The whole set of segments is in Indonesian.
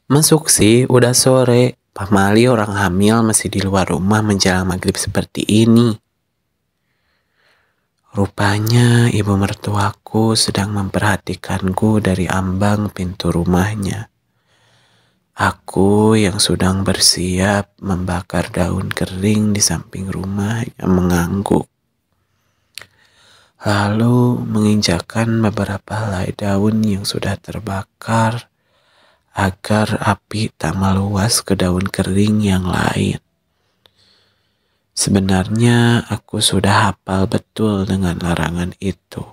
Masuk sih, udah sore. Pamali orang hamil masih di luar rumah menjelang maghrib seperti ini. Rupanya ibu mertuaku sedang memperhatikanku dari ambang pintu rumahnya. Aku yang sedang bersiap membakar daun kering di samping rumah yang mengangguk. Lalu menginjakkan beberapa helai daun yang sudah terbakar agar api tak meluas ke daun kering yang lain. Sebenarnya aku sudah hafal betul dengan larangan itu.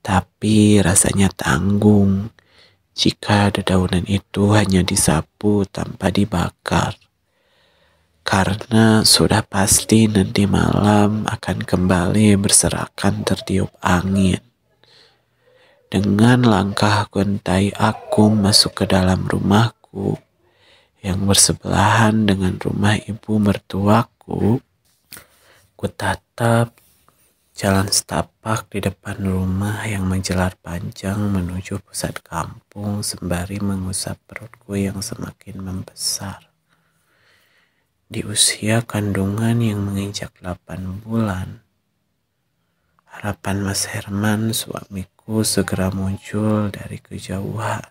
Tapi rasanya tanggung jika dedaunan itu hanya disapu tanpa dibakar. Karena sudah pasti nanti malam akan kembali berserakan tertiup angin. Dengan langkah gontai aku masuk ke dalam rumahku yang bersebelahan dengan rumah ibu mertuaku, kutatap jalan setapak di depan rumah yang menjelar panjang menuju pusat kampung sembari mengusap perutku yang semakin membesar. Di usia kandungan yang menginjak 8 bulan, harapan Mas Herman suamiku segera muncul dari kejauhan.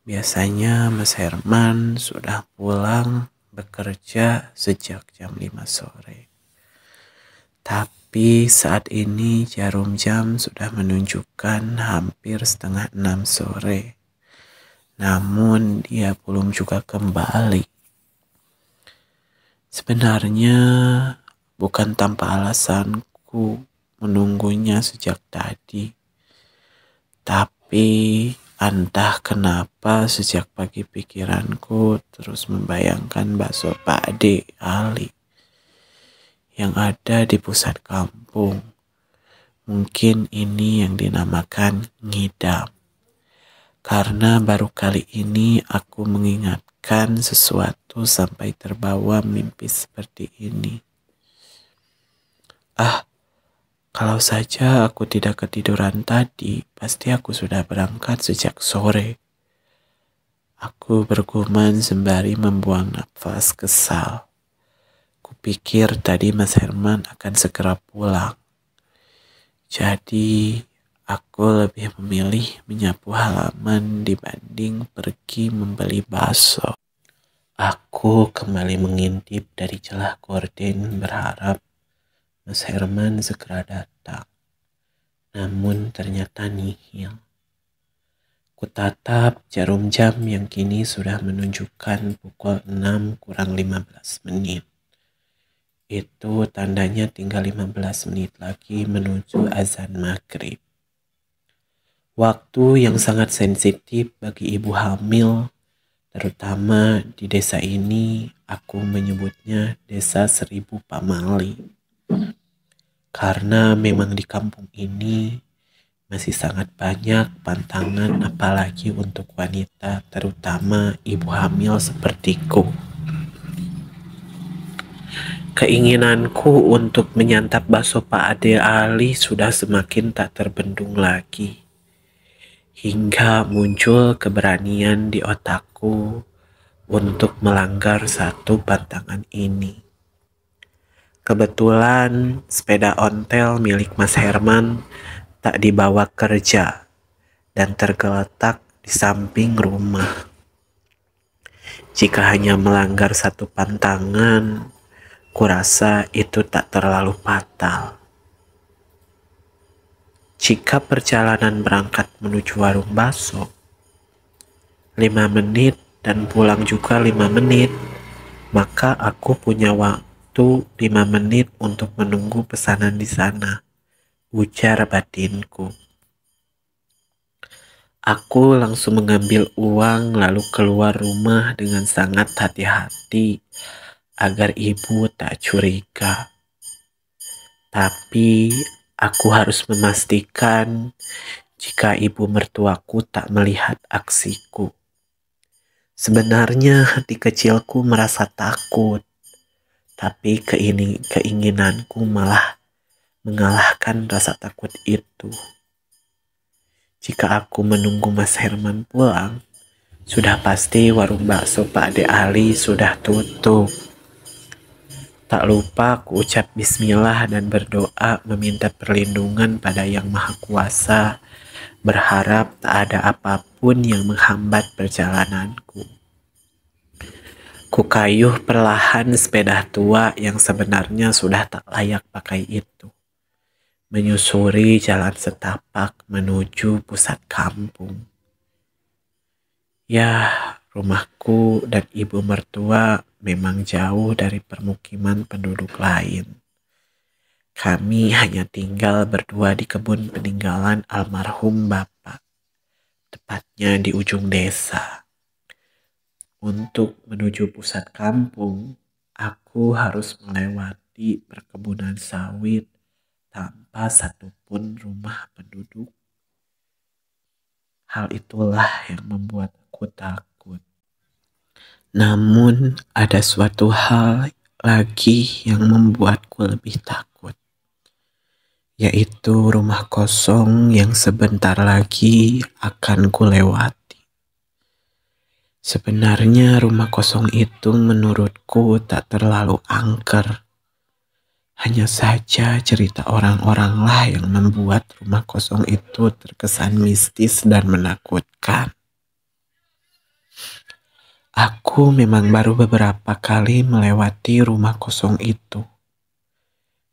Biasanya Mas Herman sudah pulang bekerja sejak jam 5 sore. Tapi saat ini jarum jam sudah menunjukkan hampir setengah 6 sore. Namun dia belum juga kembali. Sebenarnya bukan tanpa alasanku menunggunya sejak tadi. Tapi entah kenapa sejak pagi pikiranku terus membayangkan bakso Pak Ade Ali yang ada di pusat kampung. Mungkin ini yang dinamakan ngidam. Karena baru kali ini aku mengingatkan sesuatu sampai terbawa mimpi seperti ini. Kalau saja aku tidak ketiduran tadi, pasti aku sudah berangkat sejak sore. Aku bergumam sembari membuang nafas kesal. Kupikir tadi Mas Herman akan segera pulang. Jadi aku lebih memilih menyapu halaman dibanding pergi membeli bakso. Aku kembali mengintip dari celah gorden berharap Mas Herman segera datang. Namun ternyata nihil. Kutatap jarum jam yang kini sudah menunjukkan pukul 6 kurang 15 menit. Itu tandanya tinggal 15 menit lagi menuju azan maghrib. Waktu yang sangat sensitif bagi ibu hamil, terutama di desa ini, aku menyebutnya desa 1000 pamali. Karena memang di kampung ini masih sangat banyak pantangan apalagi untuk wanita, terutama ibu hamil sepertiku. Keinginanku untuk menyantap bakso Pak Ade Ali sudah semakin tak terbendung lagi. Hingga muncul keberanian di otakku untuk melanggar satu pantangan ini. Kebetulan sepeda ontel milik Mas Herman tak dibawa kerja dan tergeletak di samping rumah. Jika hanya melanggar satu pantangan, kurasa itu tak terlalu fatal. Jika perjalanan berangkat menuju warung bakso 5 menit dan pulang juga 5 menit, maka aku punya waktu 5 menit untuk menunggu pesanan di sana, ujar batinku. Aku langsung mengambil uang lalu keluar rumah dengan sangat hati-hati agar ibu tak curiga. Tapi aku harus memastikan jika ibu mertuaku tak melihat aksiku. Sebenarnya hati kecilku merasa takut, tapi keinginanku malah mengalahkan rasa takut itu. Jika aku menunggu Mas Herman pulang, Sudah pasti warung bakso Pak De Ali sudah tutup. Tak lupa aku ucap bismillah dan berdoa meminta perlindungan pada Yang Maha Kuasa, berharap tak ada apapun yang menghambat perjalananku. Kukayuh perlahan sepeda tua yang sebenarnya sudah tak layak pakai itu, menyusuri jalan setapak menuju pusat kampung. Ya, rumahku dan ibu mertua memang jauh dari permukiman penduduk lain. Kami hanya tinggal berdua di kebun peninggalan almarhum bapak, tepatnya di ujung desa. Untuk menuju pusat kampung, aku harus melewati perkebunan sawit tanpa satupun rumah penduduk. Hal itulah yang membuat aku takut. Namun ada suatu hal lagi yang membuatku lebih takut, yaitu rumah kosong yang sebentar lagi akan kulewati. Sebenarnya rumah kosong itu menurutku tak terlalu angker. Hanya saja cerita orang-oranglah yang membuat rumah kosong itu terkesan mistis dan menakutkan. Aku memang baru beberapa kali melewati rumah kosong itu.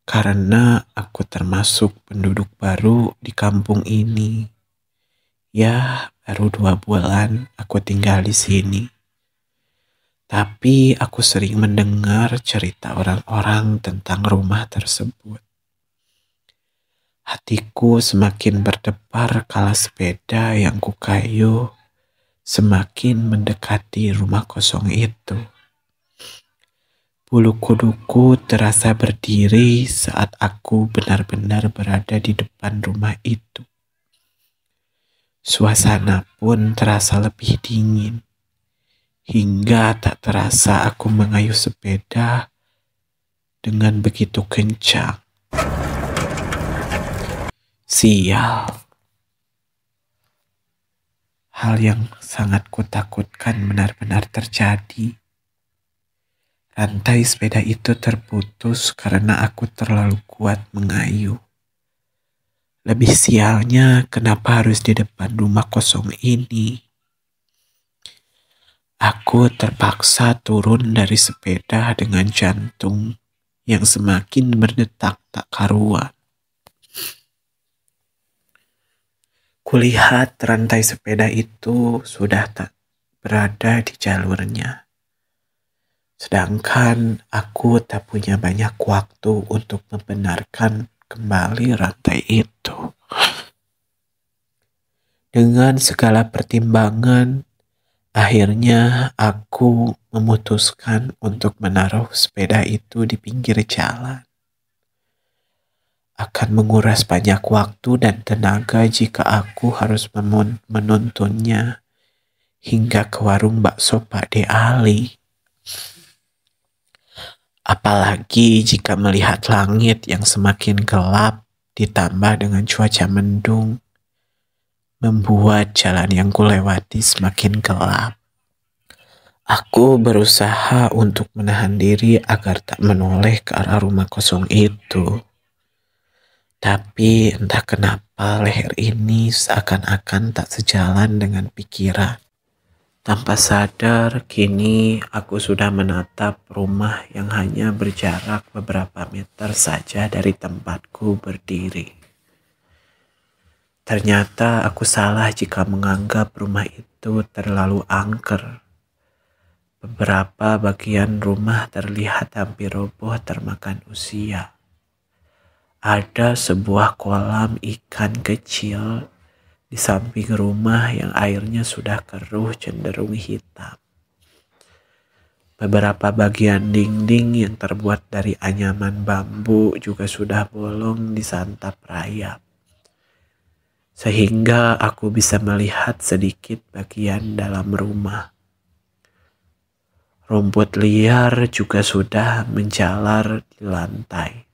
Karena aku termasuk penduduk baru di kampung ini. Ya, baru 2 bulan aku tinggal di sini. Tapi aku sering mendengar cerita orang-orang tentang rumah tersebut. Hatiku semakin berdebar kala sepeda yang kukayuh semakin mendekati rumah kosong itu. Bulu kuduku terasa berdiri saat aku benar-benar berada di depan rumah itu. Suasana pun terasa lebih dingin. Hingga tak terasa aku mengayuh sepeda dengan begitu kencang. Sial. Hal yang sangat kutakutkan benar-benar terjadi. Rantai sepeda itu terputus karena aku terlalu kuat mengayuh. Lebih sialnya, kenapa harus di depan rumah kosong ini? Aku terpaksa turun dari sepeda dengan jantung yang semakin berdetak tak karuan. Kulihat rantai sepeda itu sudah tak berada di jalurnya. Sedangkan aku tak punya banyak waktu untuk membenarkan kembali rantai itu. Dengan segala pertimbangan, akhirnya aku memutuskan untuk menaruh sepeda itu di pinggir jalan. Akan menguras banyak waktu dan tenaga jika aku harus menuntunnya hingga ke warung bakso Pak De Ali. Apalagi jika melihat langit yang semakin gelap ditambah dengan cuaca mendung, membuat jalan yang kulewati semakin gelap. Aku berusaha untuk menahan diri agar tak menoleh ke arah rumah kosong itu. Tapi entah kenapa leher ini seakan-akan tak sejalan dengan pikiran. Tanpa sadar, kini aku sudah menatap rumah yang hanya berjarak beberapa meter saja dari tempatku berdiri. Ternyata aku salah jika menganggap rumah itu terlalu angker. Beberapa bagian rumah terlihat hampir roboh termakan usia. Ada sebuah kolam ikan kecil di samping rumah yang airnya sudah keruh cenderung hitam. Beberapa bagian dinding yang terbuat dari anyaman bambu juga sudah bolong disantap rayap. Sehingga aku bisa melihat sedikit bagian dalam rumah. Rumput liar juga sudah menjalar di lantai.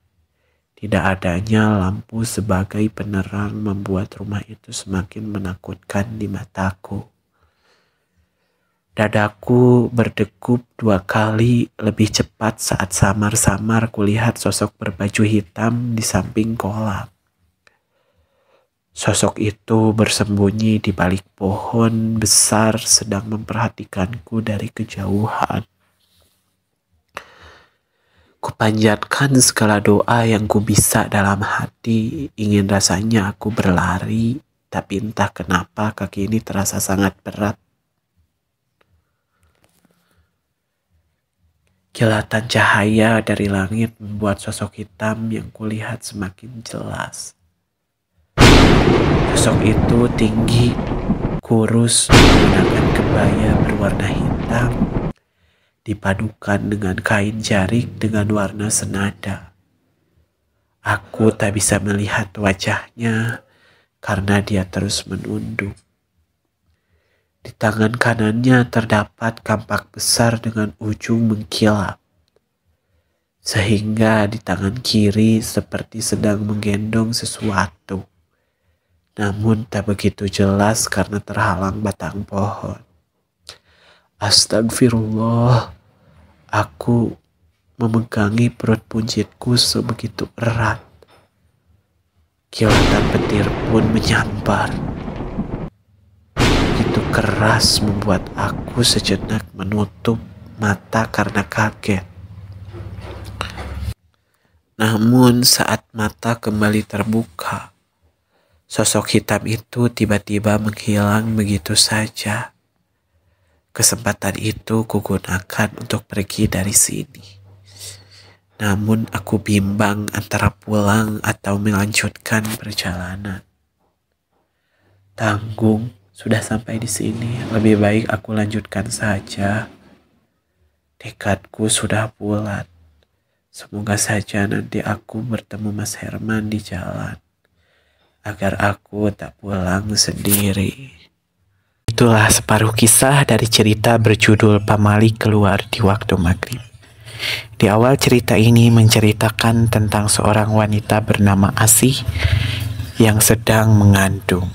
Tidak adanya lampu sebagai penerang membuat rumah itu semakin menakutkan di mataku. Dadaku berdegup 2 kali lebih cepat saat samar-samar kulihat sosok berbaju hitam di samping kolam. Sosok itu bersembunyi di balik pohon besar sedang memperhatikanku dari kejauhan. Kupanjatkan segala doa yang ku bisa dalam hati, ingin rasanya aku berlari, tapi entah kenapa kaki ini terasa sangat berat. Kilatan cahaya dari langit membuat sosok hitam yang kulihat semakin jelas. Sosok itu tinggi, kurus, menggunakan kebaya berwarna hitam, dipadukan dengan kain jarik dengan warna senada. Aku tak bisa melihat wajahnya karena dia terus menunduk. Di tangan kanannya terdapat kampak besar dengan ujung mengkilap. Sehingga di tangan kiri seperti sedang menggendong sesuatu. Namun tak begitu jelas karena terhalang batang pohon. Astagfirullah. Aku memegangi perut buncitku sebegitu erat. Kilatan petir pun menyambar. Begitu keras membuat aku sejenak menutup mata karena kaget. Namun saat mata kembali terbuka, sosok hitam itu tiba-tiba menghilang begitu saja. Kesempatan itu kugunakan untuk pergi dari sini. Namun aku bimbang antara pulang atau melanjutkan perjalanan. Tanggung, sudah sampai di sini. Lebih baik aku lanjutkan saja. Tekadku sudah bulat. Semoga saja nanti aku bertemu Mas Herman di jalan. Agar aku tak pulang sendiri. Itulah separuh kisah dari cerita berjudul Pamali Keluar di Waktu Maghrib. Di awal cerita ini menceritakan tentang seorang wanita bernama Asih yang sedang mengandung.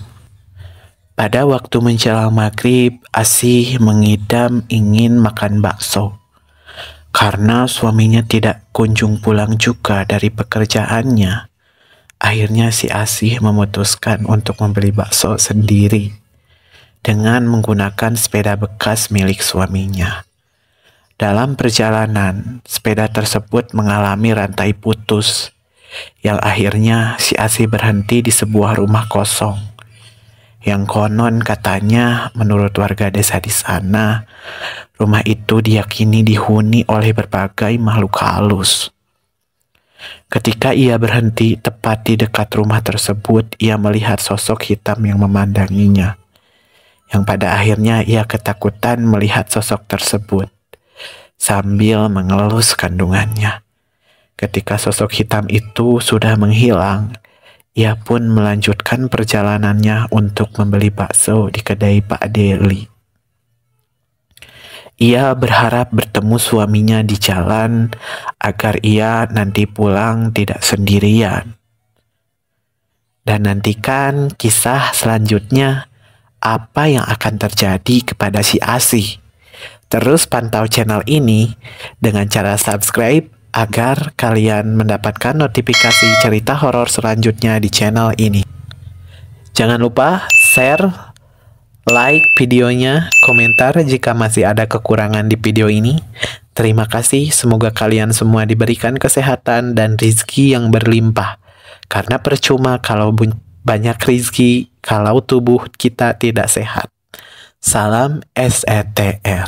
Pada waktu menjelang maghrib, Asih mengidam ingin makan bakso. Karena suaminya tidak kunjung pulang juga dari pekerjaannya, akhirnya si Asih memutuskan untuk membeli bakso sendiri dengan menggunakan sepeda bekas milik suaminya. Dalam perjalanan, sepeda tersebut mengalami rantai putus, yang akhirnya si Asih berhenti di sebuah rumah kosong. Yang konon katanya menurut warga desa di sana, rumah itu diyakini dihuni oleh berbagai makhluk halus. Ketika ia berhenti tepat di dekat rumah tersebut, ia melihat sosok hitam yang memandanginya. Yang pada akhirnya ia ketakutan melihat sosok tersebut, sambil mengelus kandungannya. Ketika sosok hitam itu sudah menghilang, ia pun melanjutkan perjalanannya untuk membeli bakso di kedai Pak Deli. Ia berharap bertemu suaminya di jalan agar ia nanti pulang tidak sendirian. Dan nantikan kisah selanjutnya, apa yang akan terjadi kepada si Asih. Terus pantau channel ini dengan cara subscribe agar kalian mendapatkan notifikasi cerita horor selanjutnya di channel ini. Jangan lupa share, like videonya, komentar jika masih ada kekurangan di video ini. Terima kasih, semoga kalian semua diberikan kesehatan dan rizki yang berlimpah. Karena percuma kalau banyak rizki kalau tubuh kita tidak sehat. Salam SETR.